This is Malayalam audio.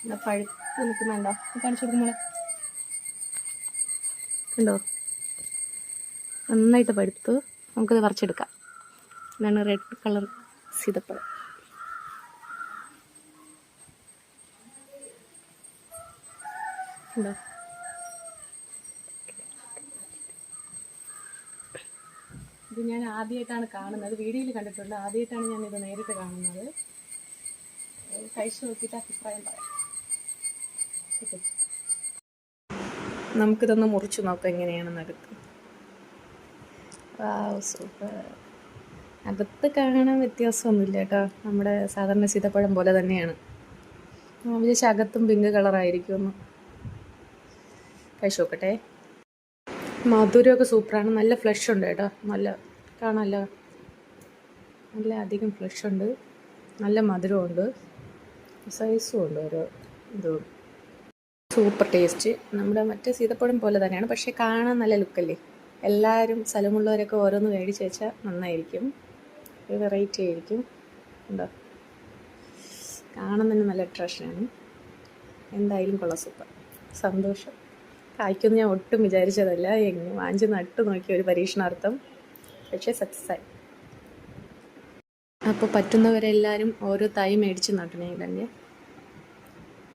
എന്താ പഴുത്ത് നിൽക്കുന്നുണ്ടോ? കാണിച്ചു കൊടുക്കുമ്പോൾ കണ്ടോ, നന്നായിട്ട് പഴുത്ത്. നമുക്കത് പറിച്ചെടുക്കാം. ഇതാണ് റെഡ് കളർ സീതപ്പഴം. ഉണ്ടോ? ഇത് ഞാൻ ആദ്യമായിട്ടാണ് കാണുന്നത്. വീഡിയോയിൽ കണ്ടിട്ടുണ്ട്, ആദ്യമായിട്ടാണ് ഞാനിത് നേരിട്ട് കാണുന്നത്. കഴിച്ചു നോക്കിയിട്ട് അഭിപ്രായം പറയാം. നമുക്കിതൊന്ന് മുറിച്ച് നോക്കാം എങ്ങനെയാണെന്ന് അകത്ത്. സൂപ്പർ. അകത്ത് കാണാൻ വ്യത്യാസമൊന്നുമില്ല കേട്ടോ, നമ്മുടെ സാധാരണ സീതപ്പഴം പോലെ തന്നെയാണ്. വിചാരിച്ച അകത്തും പിങ്ക് കളറായിരിക്കുമെന്ന്. കഴിച്ചു നോക്കട്ടെ. മധുരമൊക്കെ സൂപ്പറാണ്. നല്ല ഫ്ലഷ് ഉണ്ട് കേട്ടോ, നല്ല കാണാമല്ലോ, നല്ല അധികം ഫ്ലഷ് ഉണ്ട്, നല്ല മധുരമുണ്ട്, സൈസും ഉണ്ട്, ഓരോ ഇതും സൂപ്പർ ടേസ്റ്റ്. നമ്മുടെ മറ്റേ സീതപ്പഴം പോലെ തന്നെയാണ്, പക്ഷേ കാണാൻ നല്ല ലുക്കല്ലേ. എല്ലാവരും സ്ഥലമുള്ളവരൊക്കെ ഓരോന്ന് മേടിച്ച് വെച്ചാൽ നന്നായിരിക്കും, ഒരു വെറൈറ്റി ആയിരിക്കും. ഉണ്ടോ, കാണാൻ തന്നെ നല്ല അട്രാക്ഷനാണ്. എന്തായാലും കൊള്ളാം, സൂപ്പർ, സന്തോഷം. കായ്ക്കൊന്നും ഞാൻ ഒട്ടും വിചാരിച്ചതല്ല. എങ്ങനെ വാങ്ങിച്ച് നട്ടു നോക്കിയ ഒരു പരീക്ഷണാർത്ഥം, പക്ഷേ സക്സസ്സായി. അപ്പോൾ പറ്റുന്നവരെല്ലാവരും ഓരോ തൈ മേടിച്ച് നട്ടണേ തന്നെ.